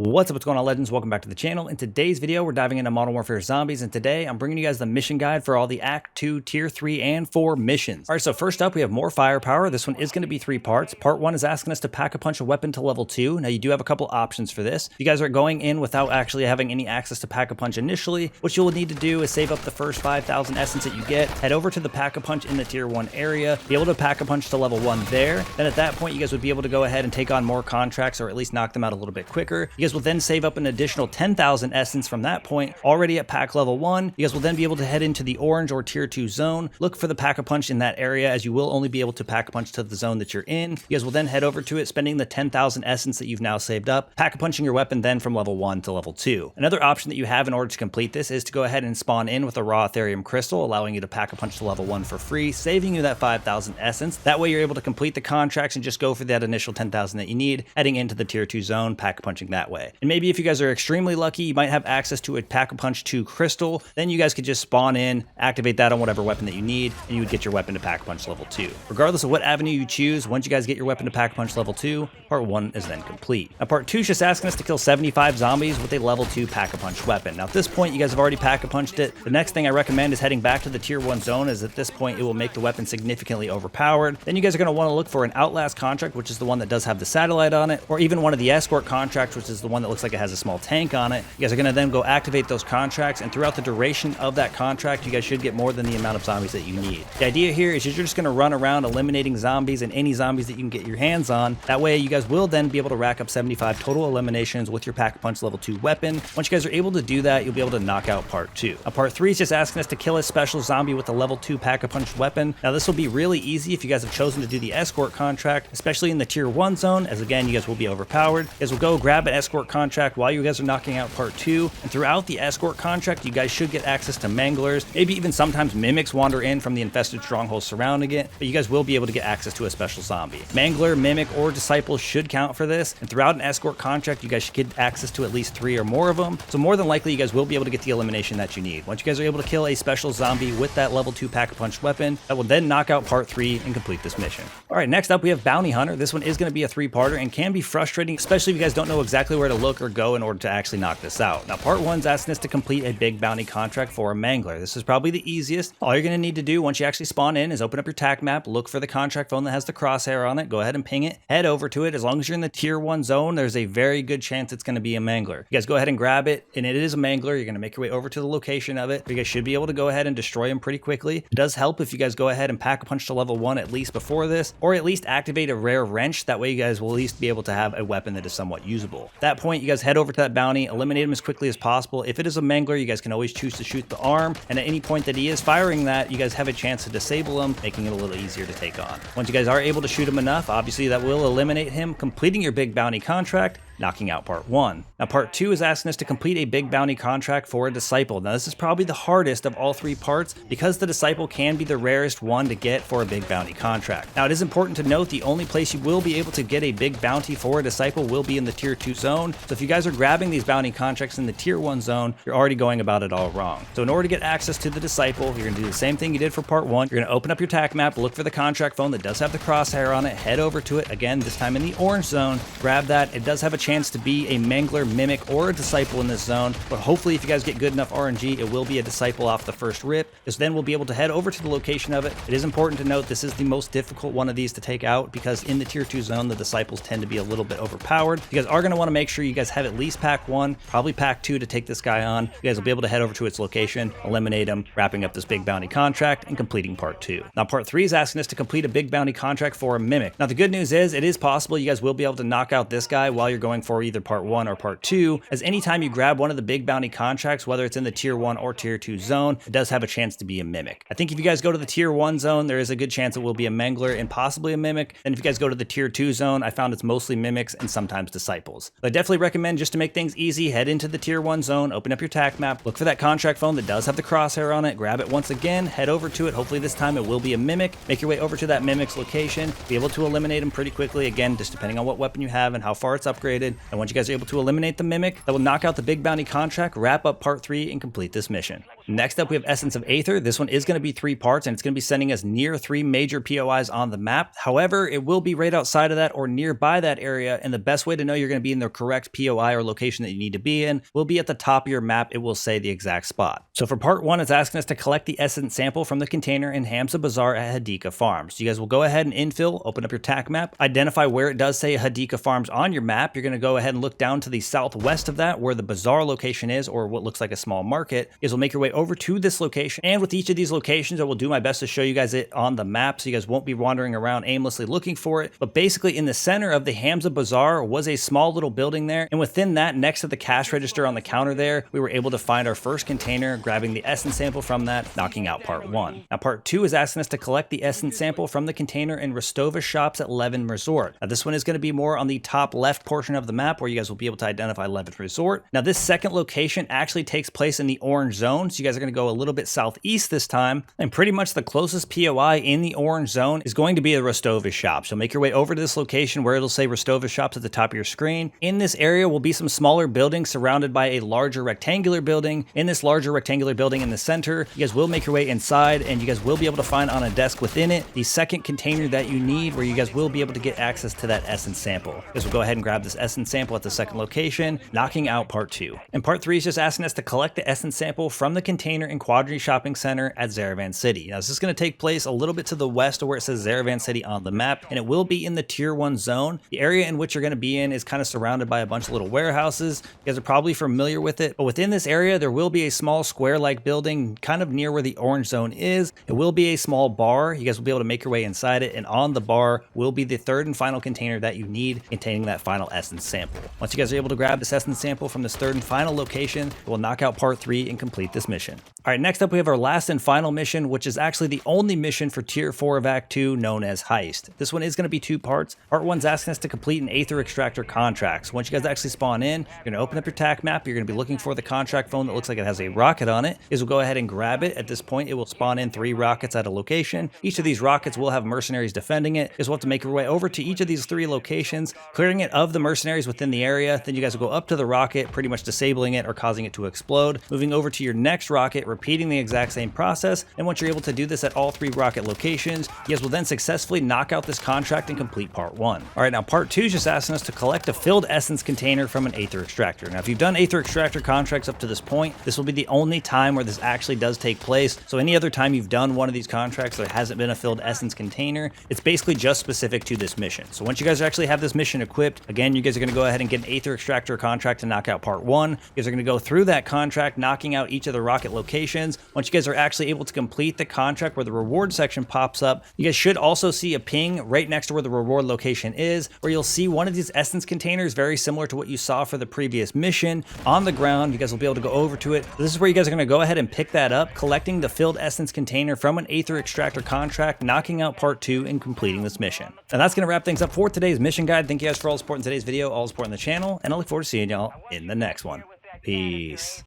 What's going on, legends? Welcome back to the channel. In today's video, we're diving into Modern Warfare Zombies, and today I'm bringing you guys the mission guide for all the Act 2, Tier 3, and 4 missions. Alright, so first up, we have more firepower. This one is going to be 3 parts. Part 1 is asking us to pack-a-punch a weapon to level 2. Now, you do have a couple options for this. If you guys are going in without actually having any access to pack-a-punch initially, what you'll need to do is save up the first 5,000 essence that you get, head over to the pack-a-punch in the Tier 1 area, be able to pack-a-punch to level 1 there. Then at that point, you guys would be able to go ahead and take on more contracts, or at least knock them out a little bit quicker. You guys will then save up an additional 10,000 essence from that point. Already at pack level 1, you guys will then be able to head into the orange or tier 2 zone. Look for the pack-a-punch in that area, as you will only be able to pack-a-punch to the zone that you're in. You guys will then head over to it, spending the 10,000 essence that you've now saved up, pack-a-punching your weapon then from level 1 to level 2. Another option that you have in order to complete this is to go ahead and spawn in with a raw Aetherium crystal, allowing you to pack-a-punch to level 1 for free, saving you that 5,000 essence. That way you're able to complete the contracts and just go for that initial 10,000 that you need, heading into the tier 2 zone, pack-a-punching that way. And maybe if you guys are extremely lucky, you might have access to a pack-a-punch 2 crystal. Then you guys could just spawn in, activate that on whatever weapon that you need, and you would get your weapon to pack-a-punch level 2. Regardless of what avenue you choose, once you guys get your weapon to pack-a-punch level 2, part 1 is then complete. Now, part 2 is just asking us to kill 75 zombies with a level 2 pack-a-punch weapon. Now, at this point, you guys have already pack-a-punched it. The next thing I recommend is heading back to the tier 1 zone, as at this point, it will make the weapon significantly overpowered. Then you guys are going to want to look for an Outlast contract, which is the one that does have the satellite on it, or even one of the escort contracts, which is the one that looks like it has a small tank on it. You guys are going to then go activate those contracts, and throughout the duration of that contract, you guys should get more than the amount of zombies that you need. The idea here is you're just going to run around eliminating zombies and any zombies that you can get your hands on. That way, you guys will then be able to rack up 75 total eliminations with your pack-a-punch level 2 weapon. Once you guys are able to do that, you'll be able to knock out part 2. Now, part 3 is just asking us to kill a special zombie with a level 2 pack-a-punch weapon. Now, this will be really easy if you guys have chosen to do the escort contract, especially in the tier 1 zone, as again, you guys will be overpowered. You guys will go grab an escort contract while you guys are knocking out part 2, and throughout the escort contract, you guys should get access to manglers. Maybe even sometimes mimics wander in from the infested strongholds surrounding it, but you guys will be able to get access to a special zombie. Mangler, mimic, or disciple should count for this, and throughout an escort contract, you guys should get access to at least 3 or more of them, so more than likely, you guys will be able to get the elimination that you need. Once you guys are able to kill a special zombie with that level 2 pack-a-punch weapon, that will then knock out part 3 and complete this mission. Alright, next up we have Bounty Hunter. This one is going to be a 3-parter and can be frustrating, especially if you guys don't know exactly where to look or go in order to actually knock this out. Now, part 1 is asking us to complete a big bounty contract for a mangler. This is probably the easiest. All you're going to need to do once you actually spawn in is open up your tac map, look for the contract phone that has the crosshair on it, go ahead and ping it, head over to it. As long as you're in the tier 1 zone, there's a very good chance it's going to be a mangler. You guys go ahead and grab it, and it is a mangler. You're going to make your way over to the location of it. You guys should be able to go ahead and destroy him pretty quickly. It does help if you guys go ahead and pack-a-punch to level 1 at least before this, or at least activate a rare wrench. That way you guys will at least be able to have a weapon that is somewhat usable. At that point, you guys head over to that bounty, eliminate him as quickly as possible. If it is a mangler, you guys can always choose to shoot the arm, and at any point that he is firing that, you guys have a chance to disable him, making it a little easier to take on. Once you guys are able to shoot him enough, obviously that will eliminate him, completing your big bounty contract, knocking out part 1. Now, part 2 is asking us to complete a big bounty contract for a disciple. Now, this is probably the hardest of all 3 parts because the disciple can be the rarest one to get for a big bounty contract. Now, it is important to note the only place you will be able to get a big bounty for a disciple will be in the tier 2 zone. So if you guys are grabbing these bounty contracts in the tier 1 zone, you're already going about it all wrong. So in order to get access to the disciple, you're going to do the same thing you did for part 1. You're going to open up your tac map, look for the contract phone that does have the crosshair on it, head over to it, again, this time in the orange zone, grab that. It does have a chance to be a mangler, mimic, or a disciple in this zone, but hopefully if you guys get good enough RNG, it will be a disciple off the first rip, because then we'll be able to head over to the location of it. It is important to note this is the most difficult one of these to take out, because in the tier 2 zone, the disciples tend to be a little bit overpowered. You guys are going to want to make sure you guys have at least pack 1, probably pack 2 to take this guy on. You guys will be able to head over to its location, eliminate him, wrapping up this big bounty contract, and completing part 2. Now, part 3 is asking us to complete a big bounty contract for a mimic. Now, the good news is it is possible you guys will be able to knock out this guy while you're going for either part 1 or part 2, as anytime you grab one of the big bounty contracts, whether it's in the tier 1 or tier 2 zone, it does have a chance to be a mimic. I think if you guys go to the tier 1 zone, there is a good chance it will be a mangler and possibly a mimic. And if you guys go to the tier 2 zone, I found it's mostly mimics and sometimes disciples. But I definitely recommend, just to make things easy, head into the tier 1 zone, open up your tac map, look for that contract phone that does have the crosshair on it, grab it once again, head over to it. Hopefully this time it will be a mimic. Make your way over to that mimic's location, be able to eliminate him pretty quickly, again, just depending on what weapon you have and how far it's upgraded. And once you guys are able to eliminate the mimic, that will knock out the big bounty contract, wrap up part 3, and complete this mission. Next up, we have Essence of Aether. This one is going to be 3 parts, and it's going to be sending us near 3 major POIs on the map. However, it will be right outside of that or nearby that area, and the best way to know you're going to be in the correct POI or location that you need to be in will be at the top of your map. It will say the exact spot. So for part 1, it's asking us to collect the Essence sample from the container in Hamza Bazaar at Hadika Farms. So you guys will go ahead and infill, open up your TAC map, identify where it does say Hadika Farms on your map. You're going to go ahead and look down to the southwest of that where the bazaar location is, or what looks like a small market. You guys will make your way over to this location, and with each of these locations I will do my best to show you guys it on the map so you guys won't be wandering around aimlessly looking for it. But basically in the center of the Hamza Bazaar was a small little building there, and within that, next to the cash register on the counter there, we were able to find our first container, grabbing the essence sample from that, knocking out part 1. Now part 2 is asking us to collect the essence sample from the container in Rostova shops at Levin Resort. Now this one is going to be more on the top left portion of the map where you guys will be able to identify Levin Resort. Now this second location actually takes place in the orange zone, so you guys are going to go a little bit southeast this time, and pretty much the closest POI in the orange zone is going to be the Rostova shop. So make your way over to this location where it'll say Rostova shops at the top of your screen. In this area will be some smaller buildings surrounded by a larger rectangular building. In this larger rectangular building in the center, you guys will make your way inside, and you guys will be able to find on a desk within it the second container that you need, where you guys will be able to get access to that essence sample. You guys will go ahead and grab this essence sample at the second location, knocking out part 2. And part 3 is just asking us to collect the essence sample from the container in Quadri Shopping Center at Zaravan City. Now this is going to take place a little bit to the west of where it says Zaravan City on the map, and it will be in the tier 1 zone. The area in which you're going to be in is kind of surrounded by a bunch of little warehouses. You guys are probably familiar with it, but within this area there will be a small square-like building kind of near where the orange zone is. It will be a small bar. You guys will be able to make your way inside it, and on the bar will be the third and final container that you need containing that final essence sample. Once you guys are able to grab this essence sample from this third and final location, we'll knock out part 3 and complete this mission. Alright, next up we have our last and final mission, which is actually the only mission for tier 4 of Act 2, known as Heist. This one is going to be 2 parts. Part 1's asking us to complete an Aether extractor contract. So once you guys actually spawn in, you're going to open up your TAC map, you're going to be looking for the contract phone that looks like it has a rocket on it. You guys will go ahead and grab it. At this point it will spawn in 3 rockets at a location. Each of these rockets will have mercenaries defending it. You guys will have to make your way over to each of these 3 locations, clearing it of the mercenaries within the area. Then you guys will go up to the rocket, pretty much disabling it or causing it to explode, moving over to your next rocket, repeating the exact same process. And once you're able to do this at all 3 rocket locations, you guys will then successfully knock out this contract and complete part 1. Alright, now part 2 is just asking us to collect a filled essence container from an Aether extractor. Now if you've done Aether extractor contracts up to this point, this will be the only time where this actually does take place. So any other time you've done one of these contracts there hasn't been a filled essence container, it's basically just specific to this mission. So once you guys actually have this mission equipped, again, you guys are going to go ahead and get an Aether extractor contract to knock out part 1. You guys are going to go through that contract, knocking out each of the rocket locations. Once you guys are actually able to complete the contract where the reward section pops up, you guys should also see a ping right next to where the reward location is, where you'll see one of these essence containers very similar to what you saw for the previous mission on the ground. You guys will be able to go over to it. This is where you guys are going to go ahead and pick that up, collecting the filled essence container from an Aether extractor contract, knocking out part 2 and completing this mission. And that's going to wrap things up for today's mission guide. Thank you guys for all the support in today's video, all the support on the channel, and I look forward to seeing y'all in the next one. Peace.